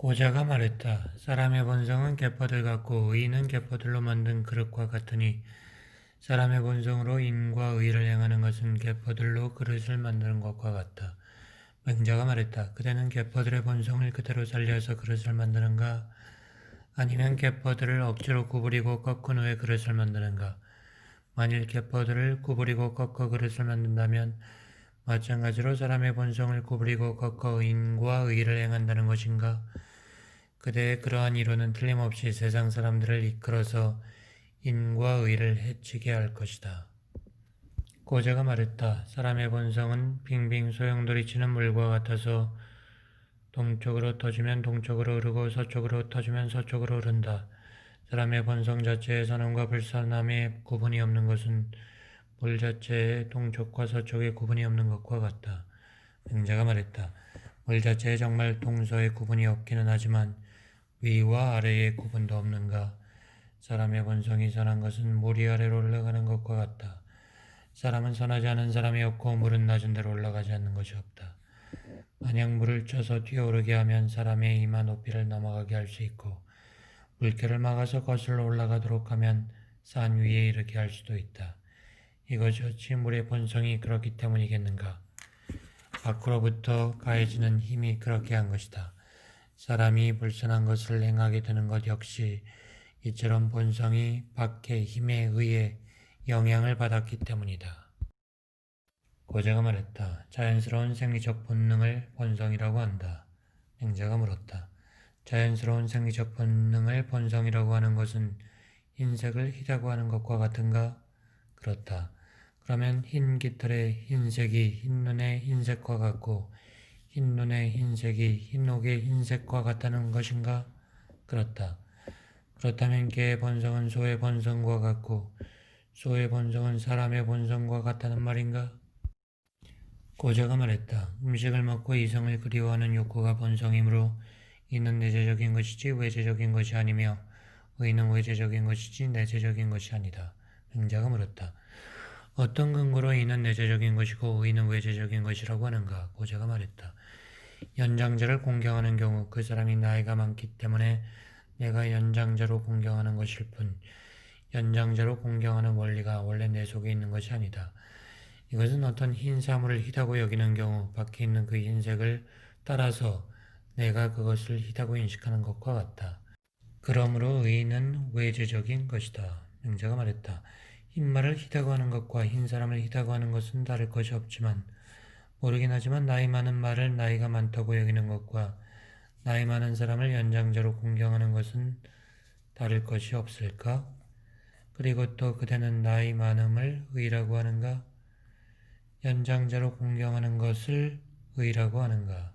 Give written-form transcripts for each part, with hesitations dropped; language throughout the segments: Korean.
고자가 말했다. 사람의 본성은 갯벌들 같고 의인은 갯벌들로 만든 그릇과 같으니 사람의 본성으로 인과 의를 행하는 것은 갯벌들로 그릇을 만드는 것과 같다. 맹자가 말했다. 그대는 갯벌들의 본성을 그대로 살려서 그릇을 만드는가? 아니면 갯벌들을 억지로 구부리고 꺾은 후에 그릇을 만드는가? 만일 갯벌들을 구부리고 꺾어 그릇을 만든다면 마찬가지로 사람의 본성을 구부리고 꺾어 인과 의를 행한다는 것인가? 그대의 그러한 이론은 틀림없이 세상 사람들을 이끌어서 인과 의를 해치게 할 것이다. 고자가 말했다. 사람의 본성은 빙빙 소용돌이치는 물과 같아서 동쪽으로 터지면 동쪽으로 흐르고 서쪽으로 터지면 서쪽으로 흐른다. 사람의 본성 자체의 선함과 불선함에 구분이 없는 것은 물 자체의 동쪽과 서쪽의 구분이 없는 것과 같다. 맹자가 말했다. 물 자체에 정말 동서의 구분이 없기는 하지만 위와 아래의 구분도 없는가? 사람의 본성이 선한 것은 물이 아래로 올라가는 것과 같다. 사람은 선하지 않은 사람이 없고 물은 낮은 데로 올라가지 않는 것이 없다. 만약 물을 쳐서 뛰어오르게 하면 사람의 이마 높이를 넘어가게 할 수 있고 물결을 막아서 거슬러 올라가도록 하면 산 위에 이르게 할 수도 있다. 이것이 어찌 물의 본성이 그렇기 때문이겠는가? 밖으로부터 가해지는 힘이 그렇게 한 것이다. 사람이 불선한 것을 행하게 되는 것 역시 이처럼 본성이 밖의 힘에 의해 영향을 받았기 때문이다. 고자가 말했다. 자연스러운 생리적 본능을 본성이라고 한다. 맹자가 물었다. 자연스러운 생리적 본능을 본성이라고 하는 것은 흰색을 희다고 하는 것과 같은가? 그렇다. 그러면 흰 깃털의 흰색이 흰눈의 흰색과 같고 흰눈의 흰색이 흰옥의 흰색과 같다는 것인가? 그렇다. 그렇다면 개의 본성은 소의 본성과 같고 소의 본성은 사람의 본성과 같다는 말인가? 고자가 말했다. 음식을 먹고 이성을 그리워하는 욕구가 본성이므로 이는 내재적인 것이지 외재적인 것이 아니며 의는 외재적인 것이지 내재적인 것이 아니다. 맹자가 물었다. 어떤 근거로 이는 내재적인 것이고 의는 외재적인 것이라고 하는가? 고자가 말했다. 연장자를 공경하는 경우 그 사람이 나이가 많기 때문에 내가 연장자로 공경하는 것일 뿐 연장자로 공경하는 원리가 원래 내 속에 있는 것이 아니다. 이것은 어떤 흰 사물을 희다고 여기는 경우 밖에 있는 그 흰색을 따라서 내가 그것을 희다고 인식하는 것과 같다. 그러므로 의는 외재적인 것이다. 맹자가 말했다. 흰말을 희다고 하는 것과 흰 사람을 희다고 하는 것은 다를 것이 없지만 모르긴 하지만 나이 많은 말을 나이가 많다고 여기는 것과 나이 많은 사람을 연장자로 공경하는 것은 다를 것이 없을까? 그리고 또 그대는 나이 많음을 의라고 하는가? 연장자로 공경하는 것을 의라고 하는가?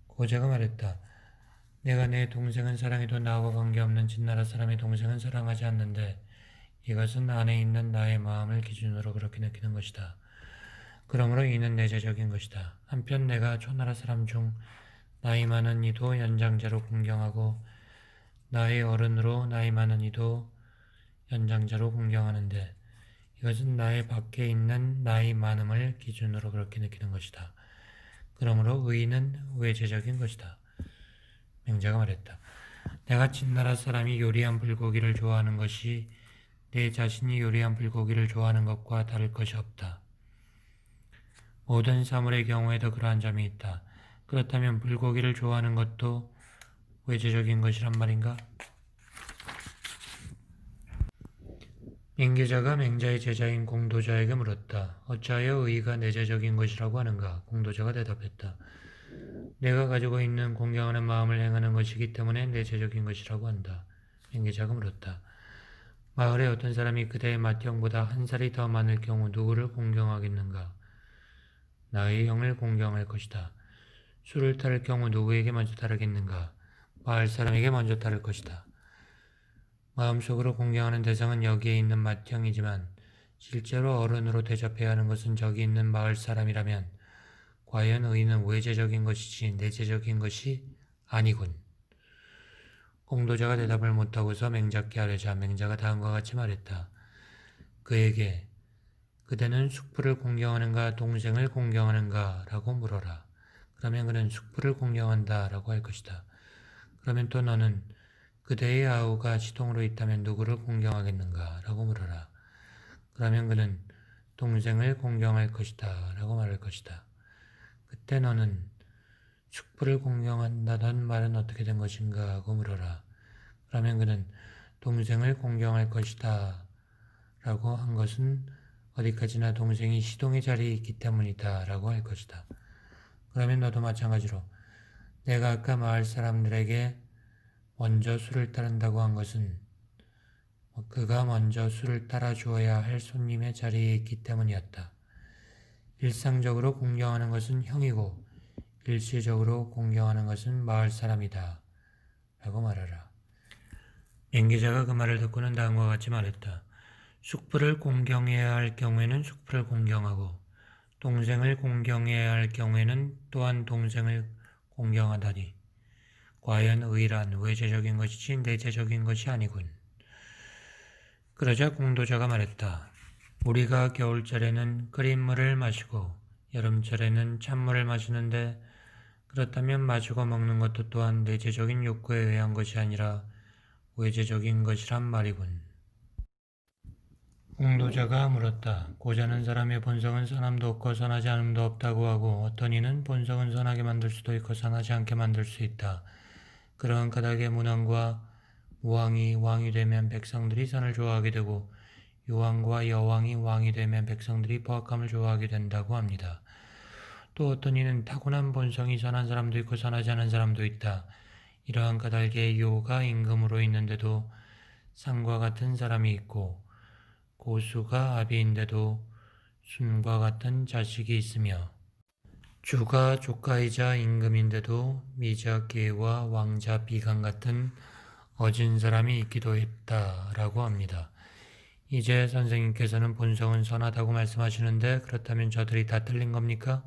고자가 말했다. 내가 내 동생은 사랑해도 나와 관계없는 진나라 사람의 동생은 사랑하지 않는데 이것은 안에 있는 나의 마음을 기준으로 그렇게 느끼는 것이다. 그러므로 이는 내재적인 것이다. 한편 내가 초나라 사람 중 나이 많은 이도 연장자로 공경하고 나의 어른으로 나이 많은 이도 연장자로 공경하는데 이것은 나의 밖에 있는 나이 많음을 기준으로 그렇게 느끼는 것이다. 그러므로 의는 외재적인 것이다. 맹자가 말했다. 내가 진나라 사람이 요리한 불고기를 좋아하는 것이 내 자신이 요리한 불고기를 좋아하는 것과 다를 것이 없다. 모든 사물의 경우에도 그러한 점이 있다. 그렇다면 불고기를 좋아하는 것도 외재적인 것이란 말인가? 인계자가 맹자의 제자인 공도자에게 물었다. 어찌하여 의가 내재적인 것이라고 하는가? 공도자가 대답했다. 내가 가지고 있는 공경하는 마음을 행하는 것이기 때문에 내재적인 것이라고 한다. 인계자가 물었다. 마을에 어떤 사람이 그대의 맏형보다 한 살이 더 많을 경우 누구를 공경하겠는가? 나의 형을 공경할 것이다. 술을 따를 경우 누구에게 먼저 따르겠는가? 마을 사람에게 먼저 따를 것이다. 마음속으로 공경하는 대상은 여기에 있는 맏형이지만 실제로 어른으로 대접해야 하는 것은 저기 있는 마을 사람이라면 과연 의는 외재적인 것이지 내재적인 것이 아니군. 공도자가 대답을 못하고서 맹자께 아뢰자 맹자가 다음과 같이 말했다. 그에게 그대는 숙부를 공경하는가 동생을 공경하는가 라고 물어라. 그러면 그는 숙부를 공경한다 라고 할 것이다. 그러면 또 너는 그대의 아우가 지동으로 있다면 누구를 공경하겠는가 라고 물어라. 그러면 그는 동생을 공경할 것이다 라고 말할 것이다. 그때 너는 숙부를 공경한다던 말은 어떻게 된 것인가 하고 물어라. 그러면 그는 동생을 공경할 것이다 라고 한 것은 어디까지나 동생이 시동의 자리에 있기 때문이다 라고 할 것이다. 그러면 너도 마찬가지로 내가 아까 마을 사람들에게 먼저 술을 따른다고 한 것은 그가 먼저 술을 따라 주어야 할 손님의 자리에 있기 때문이었다. 일상적으로 공경하는 것은 형이고 일시적으로 공경하는 것은 마을 사람이다 라고 말하라. 맹기자가 그 말을 듣고는 다음과 같이 말했다. 숙부를 공경해야 할 경우에는 숙부를 공경하고 동생을 공경해야 할 경우에는 또한 동생을 공경하다니 과연 의란 외제적인 것이지 내재적인 것이 아니군. 그러자 공도자가 말했다. 우리가 겨울철에는 끓인 물을 마시고 여름철에는 찬물을 마시는데 그렇다면 마시고 먹는 것도 또한 내재적인 욕구에 의한 것이 아니라 외재적인 것이란 말이군. 공도자가 물었다. 고자는 사람의 본성은 선함도 없고 선하지 않음도 없다고 하고 어떤 이는 본성은 선하게 만들 수도 있고 선하지 않게 만들 수 있다. 그러한 까닭에 문왕과 우왕이 왕이 되면 백성들이 선을 좋아하게 되고 유왕과 여왕이 왕이 되면 백성들이 포악함을 좋아하게 된다고 합니다. 또 어떤 이는 타고난 본성이 선한 사람도 있고 선하지 않은 사람도 있다. 이러한 까닭에 요가 임금으로 있는데도 상과 같은 사람이 있고 고수가 아비인데도 순과 같은 자식이 있으며 주가 조카이자 임금인데도 미자계와 왕자 비강 같은 어진 사람이 있기도 했다라고 합니다. 이제 선생님께서는 본성은 선하다고 말씀하시는데 그렇다면 저들이 다 틀린 겁니까?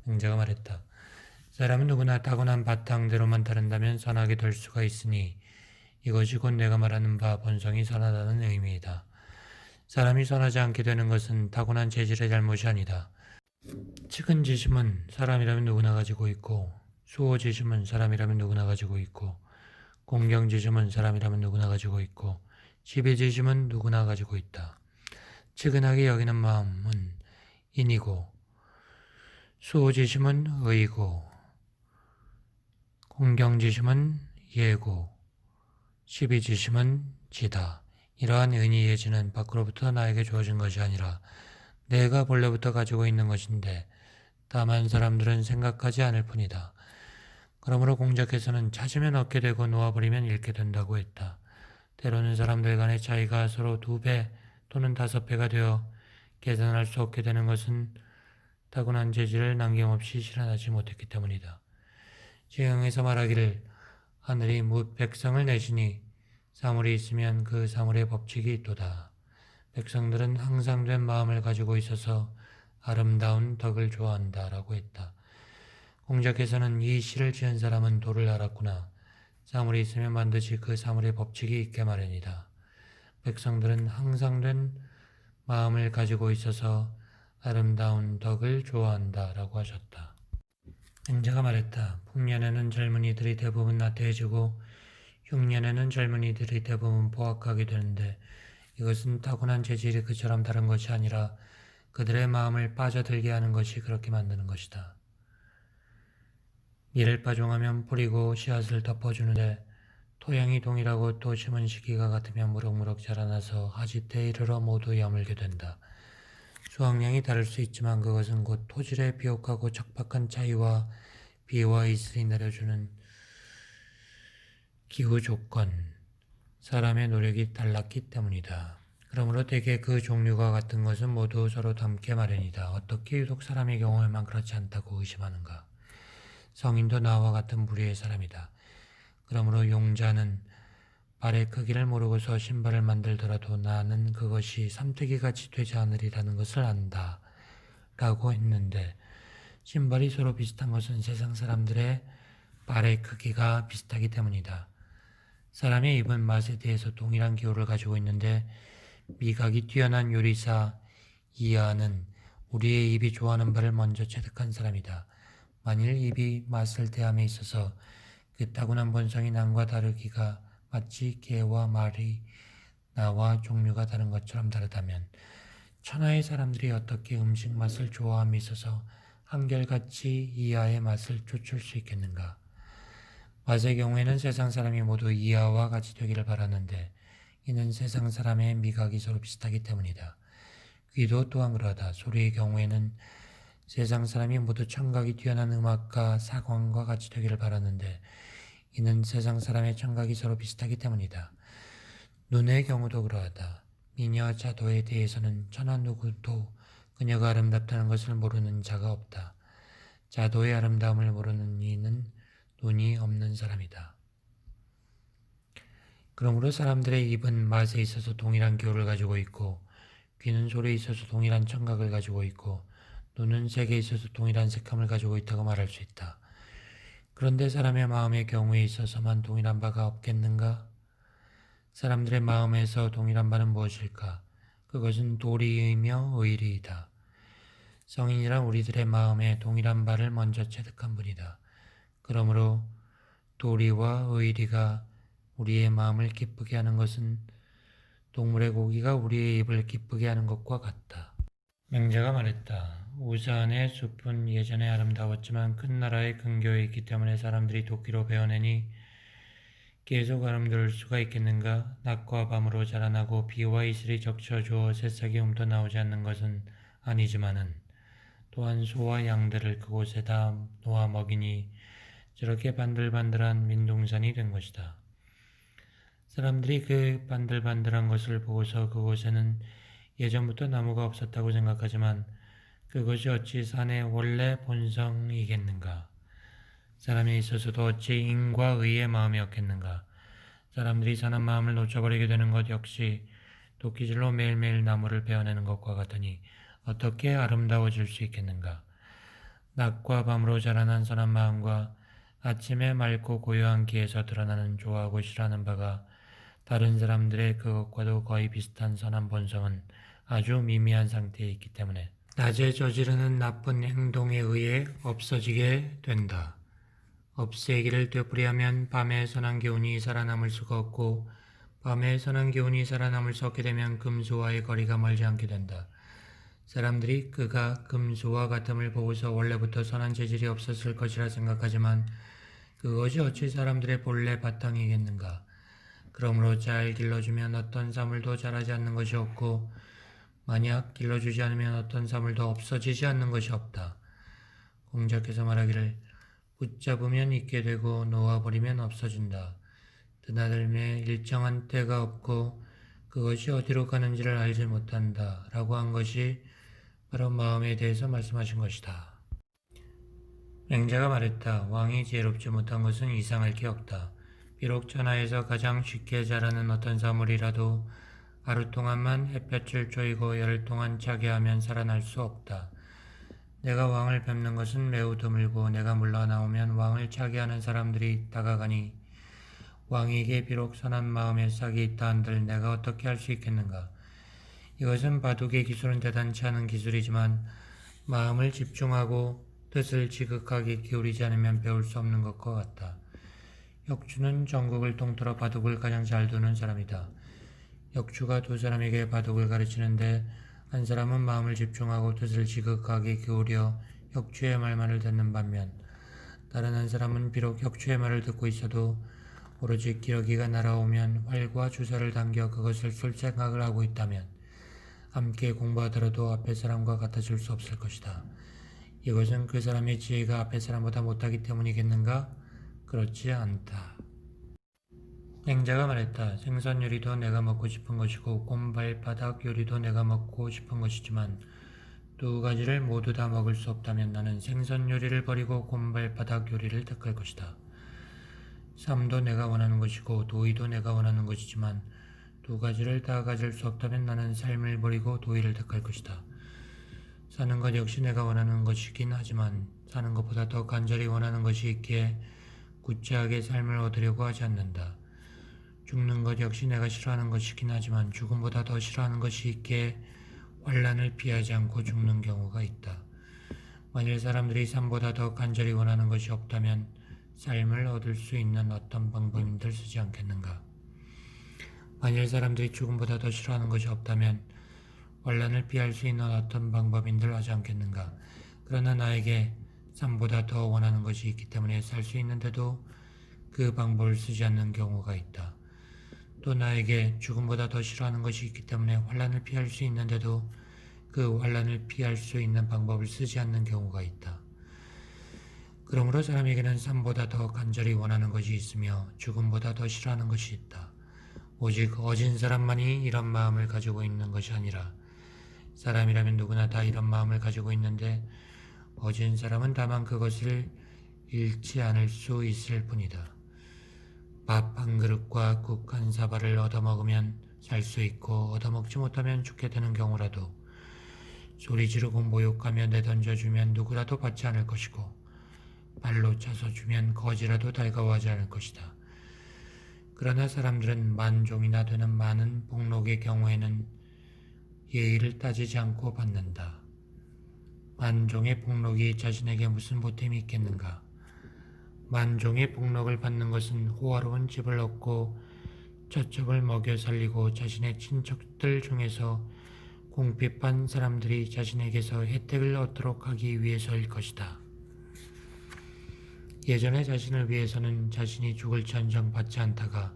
맹자가 말했다. 사람은 누구나 타고난 바탕대로만 따른다면 선하게 될 수가 있으니 이것이 곧 내가 말하는 바 본성이 선하다는 의미이다. 사람이 선하지 않게 되는 것은 타고난 재질의 잘못이 아니다. 측은지심은 사람이라면 누구나 가지고 있고 수호지심은 사람이라면 누구나 가지고 있고 공경지심은 사람이라면 누구나 가지고 있고 지배지심은 누구나 가지고 있다. 측은하게 여기는 마음은 인이고 수호지심은 의고 공경지심은 예고 시비지심은 지다. 이러한 의니 예지는 밖으로부터 나에게 주어진 것이 아니라 내가 본래부터 가지고 있는 것인데 다만 사람들은 생각하지 않을 뿐이다. 그러므로 공자께서는 찾으면 얻게 되고 놓아버리면 잃게 된다고 했다. 때로는 사람들 간의 차이가 서로 2배 또는 5배가 되어 계산할 수 없게 되는 것은 타고난 재질을 남김없이 실현하지 못했기 때문이다. 지형에서 말하기를 하늘이 뭇 백성을 내시니 사물이 있으면 그 사물의 법칙이 있도다. 백성들은 항상된 마음을 가지고 있어서 아름다운 덕을 좋아한다 라고 했다. 공자께서는 이 시를 지은 사람은 도를 알았구나. 사물이 있으면 반드시 그 사물의 법칙이 있게 마련이다. 백성들은 항상된 마음을 가지고 있어서 아름다운 덕을 좋아한다 라고 하셨다. 맹자가 말했다. 풍년에는 젊은이들이 대부분 나태해지고 흉년에는 젊은이들이 대부분 포악하게 되는데 이것은 타고난 재질이 그처럼 다른 것이 아니라 그들의 마음을 빠져들게 하는 것이 그렇게 만드는 것이다. 밀을 빠종하면 뿌리고 씨앗을 덮어주는데 토양이 동일하고 또 심은 시기가 같으면 무럭무럭 자라나서 하지 때 이르러 모두 여물게 된다. 수확량이 다를 수 있지만 그것은 곧 토질의 비옥하고 척박한 차이와 비와 이슬이 내려주는 기후 조건, 사람의 노력이 달랐기 때문이다. 그러므로 대개 그 종류가 같은 것은 모두 서로 닮게 마련이다. 어떻게 유독 사람의 경우에만 그렇지 않다고 의심하는가? 성인도 나와 같은 부류의 사람이다. 그러므로 용자는 발의 크기를 모르고서 신발을 만들더라도 나는 그것이 삼태기같이 되지 않으리라는 것을 안다 라고 했는데 신발이 서로 비슷한 것은 세상 사람들의 발의 크기가 비슷하기 때문이다. 사람의 입은 맛에 대해서 동일한 기호를 가지고 있는데 미각이 뛰어난 요리사 이하는 우리의 입이 좋아하는 바를 먼저 체득한 사람이다. 만일 입이 맛을 대함에 있어서 그 타고난 본성이 남과 다르기가 마치 개와 말이 나와 종류가 다른 것처럼 다르다면 천하의 사람들이 어떻게 음식 맛을 좋아함에 있어서 한결같이 이하의 맛을 쫓을 수 있겠는가? 맛의 경우에는 세상 사람이 모두 이하와 같이 되기를 바라는데 이는 세상 사람의 미각이 서로 비슷하기 때문이다. 귀도 또한 그러하다. 소리의 경우에는 세상 사람이 모두 청각이 뛰어난 음악가 사관과 같이 되기를 바라는데 이는 세상 사람의 청각이 서로 비슷하기 때문이다. 눈의 경우도 그러하다. 미녀 자도에 대해서는 천하 누구도 그녀가 아름답다는 것을 모르는 자가 없다. 자도의 아름다움을 모르는 이는 눈이 없는 사람이다. 그러므로 사람들의 입은 맛에 있어서 동일한 기호를 가지고 있고 귀는 소리에 있어서 동일한 청각을 가지고 있고 눈은 색에 있어서 동일한 색감을 가지고 있다고 말할 수 있다. 그런데 사람의 마음의 경우에 있어서만 동일한 바가 없겠는가? 사람들의 마음에서 동일한 바는 무엇일까? 그것은 도리이며 의리이다. 성인이란 우리들의 마음에 동일한 바를 먼저 체득한 분이다. 그러므로 도리와 의리가 우리의 마음을 기쁘게 하는 것은 동물의 고기가 우리의 입을 기쁘게 하는 것과 같다. 맹자가 말했다. 우산의 숲은 예전에 아름다웠지만 큰 나라의 근교에 있기 때문에 사람들이 도끼로 베어내니 계속 아름다울 수가 있겠는가? 낮과 밤으로 자라나고 비와 이슬이 적셔주어 새싹이 움터 나오지 않는 것은 아니지만은 또한 소와 양들을 그곳에다 놓아 먹이니 저렇게 반들반들한 민둥산이 된 것이다. 사람들이 그 반들반들한 것을 보고서 그곳에는 예전부터 나무가 없었다고 생각하지만 그것이 어찌 산의 원래 본성이겠는가? 사람에 있어서도 어찌 인과 의의 마음이 없겠는가? 사람들이 사는 마음을 놓쳐버리게 되는 것 역시 도끼질로 매일매일 나무를 베어내는 것과 같으니 어떻게 아름다워질 수 있겠는가? 낮과 밤으로 자라난 선한 마음과 아침에 맑고 고요한 기에서 드러나는 좋아하고 싫어하는 바가 다른 사람들의 그것과도 거의 비슷한 선한 본성은 아주 미미한 상태에 있기 때문에 낮에 저지르는 나쁜 행동에 의해 없어지게 된다. 없애기를 되풀이하면 밤에 선한 기운이 살아남을 수가 없고 밤에 선한 기운이 살아남을 수 없게 되면 금수와의 거리가 멀지 않게 된다. 사람들이 그가 금수와 같음을 보고서 원래부터 선한 재질이 없었을 것이라 생각하지만 그것이 어찌 사람들의 본래 바탕이겠는가. 그러므로 잘 길러주면 어떤 사물도 자라지 않는 것이 없고 만약 길러주지 않으면 어떤 사물도 없어지지 않는 것이 없다. 공자께서 말하기를 붙잡으면 있게 되고 놓아버리면 없어진다. 드나들매 일정한 때가 없고 그것이 어디로 가는지를 알지 못한다. 라고 한 것이 바로 마음에 대해서 말씀하신 것이다. 맹자가 말했다. 왕이 지혜롭지 못한 것은 이상할 게 없다. 비록 천하에서 가장 쉽게 자라는 어떤 사물이라도 하루 동안만 햇볕을 쬐이고 열흘 동안 차게 하면 살아날 수 없다. 내가 왕을 뵙는 것은 매우 드물고 내가 물러나오면 왕을 차게 하는 사람들이 다가가니 왕에게 비록 선한 마음의 싹이 있다 한들 내가 어떻게 할 수 있겠는가. 이것은 바둑의 기술은 대단치 않은 기술이지만 마음을 집중하고 뜻을 지극하게 기울이지 않으면 배울 수 없는 것과 같다. 역추는 전국을 통틀어 바둑을 가장 잘 두는 사람이다. 역추가 두 사람에게 바둑을 가르치는데 한 사람은 마음을 집중하고 뜻을 지극하게 기울여 역추의 말만을 듣는 반면 다른 한 사람은 비록 역추의 말을 듣고 있어도 오로지 기러기가 날아오면 활과 주사를 당겨 그것을 쏠 생각을 하고 있다면 함께 공부하더라도 앞의 사람과 같아질 수 없을 것이다. 이것은 그 사람의 지혜가 앞의 사람보다 못하기 때문이겠는가? 그렇지 않다. 맹자가 말했다. 생선 요리도 내가 먹고 싶은 것이고 곰발바닥 요리도 내가 먹고 싶은 것이지만 두 가지를 모두 다 먹을 수 없다면 나는 생선 요리를 버리고 곰발바닥 요리를 택할 것이다. 삶도 내가 원하는 것이고 도의도 내가 원하는 것이지만 두 가지를 다 가질 수 없다면 나는 삶을 버리고 도의를 택할 것이다. 사는 것 역시 내가 원하는 것이긴 하지만 사는 것보다 더 간절히 원하는 것이 있기에 구체하게 삶을 얻으려고 하지 않는다. 죽는 것 역시 내가 싫어하는 것이긴 하지만 죽음보다 더 싫어하는 것이 있기에 환난을 피하지 않고 죽는 경우가 있다. 만일 사람들이 삶보다 더 간절히 원하는 것이 없다면 삶을 얻을 수 있는 어떤 방법인들 쓰지 않겠는가? 만일 사람들이 죽음보다 더 싫어하는 것이 없다면 환난을 피할 수 있는 어떤 방법인들 하지 않겠는가? 그러나 나에게 삶보다 더 원하는 것이 있기 때문에 살 수 있는데도 그 방법을 쓰지 않는 경우가 있다. 또 나에게 죽음보다 더 싫어하는 것이 있기 때문에 환난을 피할 수 있는데도 그 환난을 피할 수 있는 방법을 쓰지 않는 경우가 있다. 그러므로 사람에게는 삶보다 더 간절히 원하는 것이 있으며 죽음보다 더 싫어하는 것이 있다. 오직 어진 사람만이 이런 마음을 가지고 있는 것이 아니라 사람이라면 누구나 다 이런 마음을 가지고 있는데 어진 사람은 다만 그것을 잃지 않을 수 있을 뿐이다. 밥 한 그릇과 국 한 사발을 얻어먹으면 살 수 있고 얻어먹지 못하면 죽게 되는 경우라도 소리 지르고 모욕하며 내던져주면 누구라도 받지 않을 것이고 발로 차서 주면 거지라도 달가워하지 않을 것이다. 그러나 사람들은 만종이나 되는 많은 복록의 경우에는 예의를 따지지 않고 받는다. 만종의 복록이 자신에게 무슨 보탬이 있겠는가? 만종의 복록을 받는 것은 호화로운 집을 얻고 저첩을 먹여 살리고 자신의 친척들 중에서 궁핍한 사람들이 자신에게서 혜택을 얻도록 하기 위해서일 것이다. 예전에 자신을 위해서는 자신이 죽을지언정 받지 않다가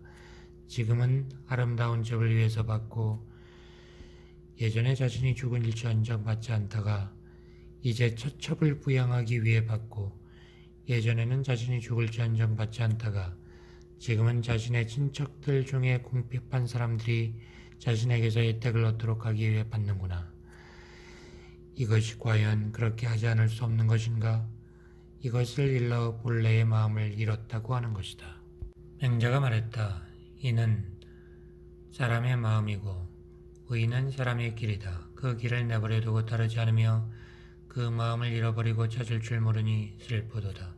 지금은 아름다운 집을 위해서 받고 예전에 자신이 죽을지언정 받지 않다가 이제 처첩을 부양하기 위해 받고 예전에는 자신이 죽을지언정 받지 않다가 지금은 자신의 친척들 중에 궁핍한 사람들이 자신에게서 혜택을 얻도록 하기 위해 받는구나. 이것이 과연 그렇게 하지 않을 수 없는 것인가? 이것을 일러 본래의 마음을 잃었다고 하는 것이다. 맹자가 말했다. 이는 사람의 마음이고 의는 사람의 길이다. 그 길을 내버려 두고 따르지 않으며 그 마음을 잃어버리고 찾을 줄 모르니 슬프도다.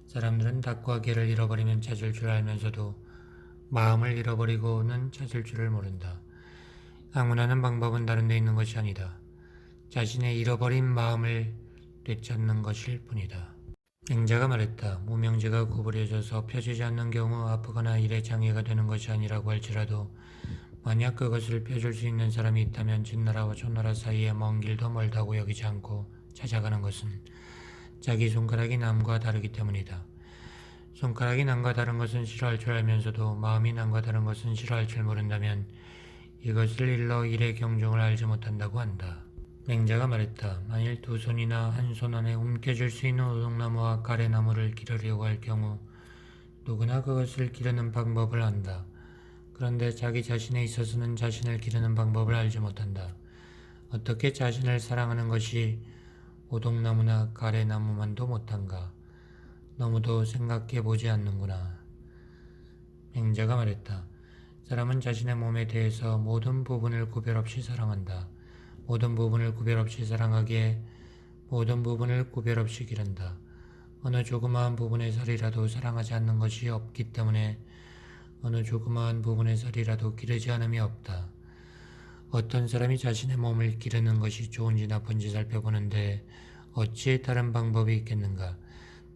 사람들은 닭과 개를 잃어버리면 찾을 줄 알면서도 마음을 잃어버리고는 찾을 줄을 모른다. 항문하는 방법은 다른 데 있는 것이 아니다. 자신의 잃어버린 마음을 되찾는 것일 뿐이다. 맹자가 말했다. 무명지가 구부려져서 펴지지 않는 경우 아프거나 일에 장애가 되는 것이 아니라고 할지라도 만약 그것을 펴줄 수 있는 사람이 있다면 진나라와 촌나라 사이에 먼 길도 멀다고 여기지 않고 찾아가는 것은 자기 손가락이 남과 다르기 때문이다. 손가락이 남과 다른 것은 싫어할 줄 알면서도 마음이 남과 다른 것은 싫어할 줄 모른다면 이것을 일러 일의 경중을 알지 못한다고 한다. 맹자가 말했다. 만일 두 손이나 한 손 안에 움켜쥘 수 있는 오동나무와 가래나무를 기르려고 할 경우 누구나 그것을 기르는 방법을 안다. 그런데 자기 자신에 있어서는 자신을 기르는 방법을 알지 못한다. 어떻게 자신을 사랑하는 것이 오동나무나 가래나무만도 못한가? 너무도 생각해보지 않는구나. 맹자가 말했다. 사람은 자신의 몸에 대해서 모든 부분을 구별 없이 사랑한다. 모든 부분을 구별 없이 사랑하기에 모든 부분을 구별 없이 기른다. 어느 조그마한 부분의 살이라도 사랑하지 않는 것이 없기 때문에 어느 조그마한 부분의 살이라도 기르지 않음이 없다. 어떤 사람이 자신의 몸을 기르는 것이 좋은지 나쁜지 살펴보는데 어찌 다른 방법이 있겠는가?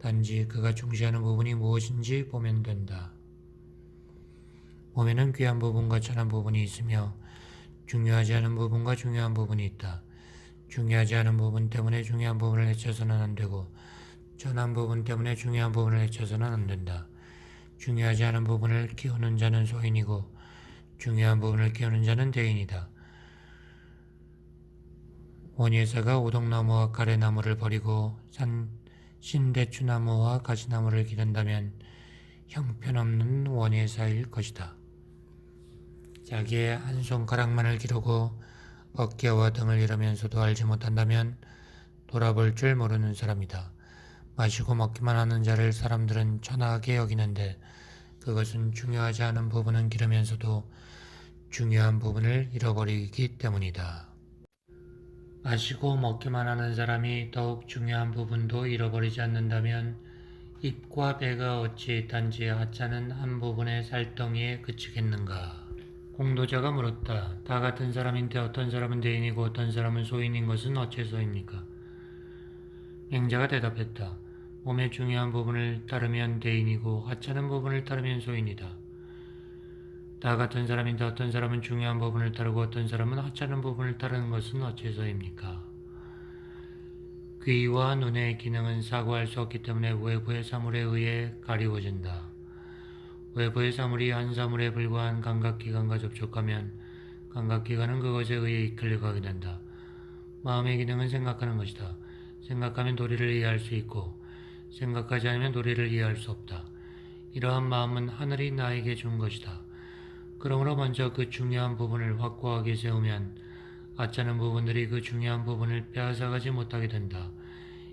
단지 그가 중시하는 부분이 무엇인지 보면 된다. 몸에는 귀한 부분과 천한 부분이 있으며 중요하지 않은 부분과 중요한 부분이 있다. 중요하지 않은 부분 때문에 중요한 부분을 해쳐서는 안 되고 천한 부분 때문에 중요한 부분을 해쳐서는 안 된다. 중요하지 않은 부분을 키우는 자는 소인이고 중요한 부분을 키우는 자는 대인이다. 원예사가 오동나무와 가래나무를 버리고 신대추나무와 가시나무를 기른다면 형편없는 원예사일 것이다. 자기의 한 손가락만을 기르고 어깨와 등을 잃으면서도 알지 못한다면 돌아볼 줄 모르는 사람이다. 마시고 먹기만 하는 자를 사람들은 천하게 여기는데 그것은 중요하지 않은 부분은 기르면서도 중요한 부분을 잃어버리기 때문이다. 마시고 먹기만 하는 사람이 더욱 중요한 부분도 잃어버리지 않는다면 입과 배가 어찌 단지 하찮은 한 부분의 살덩이에 그치겠는가? 공도자가 물었다. 다 같은 사람인데 어떤 사람은 대인이고 어떤 사람은 소인인 것은 어째서입니까? 맹자가 대답했다. 몸의 중요한 부분을 따르면 대인이고 하찮은 부분을 따르면 소인이다. 다 같은 사람인데 어떤 사람은 중요한 부분을 따르고 어떤 사람은 하찮은 부분을 따르는 것은 어째서입니까? 귀와 눈의 기능은 사고할 수 없기 때문에 외부의 사물에 의해 가리워진다. 외부의 사물이 한 사물에 불과한 감각기관과 접촉하면 감각기관은 그것에 의해 이끌려가게 된다. 마음의 기능은 생각하는 것이다. 생각하면 도리를 이해할 수 있고 생각하지 않으면 도리를 이해할 수 없다. 이러한 마음은 하늘이 나에게 준 것이다. 그러므로 먼저 그 중요한 부분을 확고하게 세우면 하찮은 부분들이 그 중요한 부분을 빼앗아가지 못하게 된다.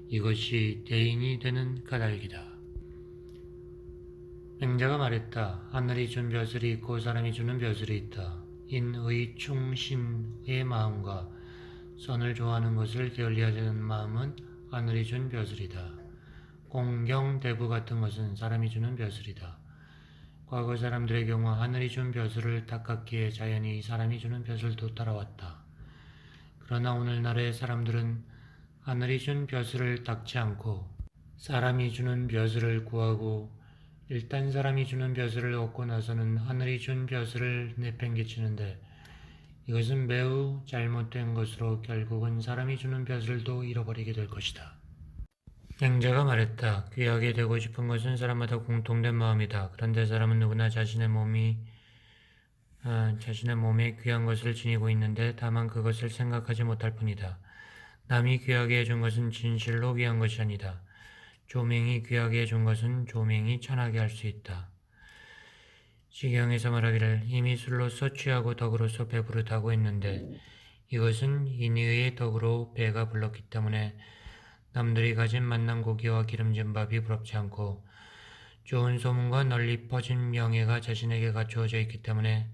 이것이 대인이 되는 까닭이다. 맹자가 말했다. 하늘이 준 벼슬이 있고 사람이 주는 벼슬이 있다. 인의 충심의 마음과 선을 좋아하는 것을 게을리하지 않는 마음은 하늘이 준 벼슬이다. 공경대부 같은 것은 사람이 주는 벼슬이다. 과거 사람들의 경우 하늘이 준 벼슬을 닦았기에 자연히 사람이 주는 벼슬도 따라왔다. 그러나 오늘날의 사람들은 하늘이 준 벼슬을 닦지 않고 사람이 주는 벼슬을 구하고 일단 사람이 주는 벼슬을 얻고 나서는 하늘이 준 벼슬을 내팽개치는데 이것은 매우 잘못된 것으로 결국은 사람이 주는 벼슬도 잃어버리게 될 것이다. 맹자가 말했다. 귀하게 되고 싶은 것은 사람마다 공통된 마음이다. 그런데 사람은 누구나 자신의 몸에 귀한 것을 지니고 있는데 다만 그것을 생각하지 못할 뿐이다. 남이 귀하게 해준 것은 진실로 귀한 것이 아니다. 조명이 귀하게 해준 것은 조명이 천하게 할 수 있다. 시경에서 말하기를 이미 술로서 취하고 덕으로서 배부르다고 했는데 이것은 인의의 덕으로 배가 불렀기 때문에 남들이 가진 맛난 고기와 기름진 밥이 부럽지 않고 좋은 소문과 널리 퍼진 명예가 자신에게 갖추어져 있기 때문에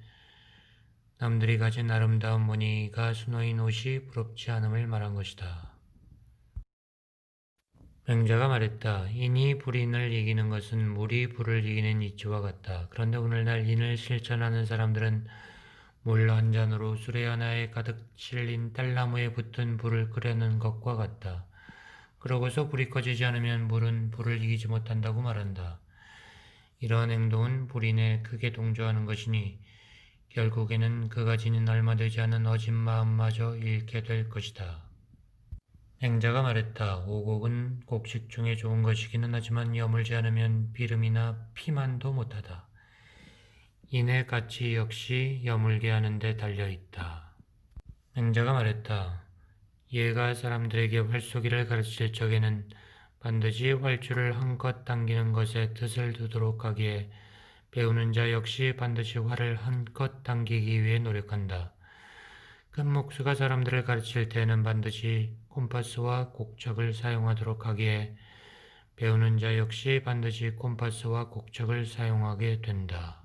남들이 가진 아름다운 무늬가 수놓인 옷이 부럽지 않음을 말한 것이다. 맹자가 말했다. 인이 불인을 이기는 것은 물이 불을 이기는 이치와 같다. 그런데 오늘날 인을 실천하는 사람들은 물 한 잔으로 수레 하나에 가득 실린 딸나무에 붙은 불을 끄려는 것과 같다. 그러고서 불이 꺼지지 않으면 물은 불을 이기지 못한다고 말한다. 이러한 행동은 불인에 크게 동조하는 것이니 결국에는 그가 지닌 얼마 되지 않은 어진 마음마저 잃게 될 것이다. 맹자가 말했다. 오곡은 곡식 중에 좋은 것이기는 하지만 여물지 않으면 비름이나 피만도 못하다. 인의 가치 역시 여물게 하는 데 달려있다. 맹자가 말했다. 얘가 사람들에게 활쏘기를 가르칠 적에는 반드시 활줄을 한껏 당기는 것에 뜻을 두도록 하기에 배우는 자 역시 반드시 활을 한껏 당기기 위해 노력한다. 큰 목수가 사람들을 가르칠 때에는 반드시 콤파스와 곡척을 사용하도록 하기에 배우는 자 역시 반드시 콤파스와 곡척을 사용하게 된다.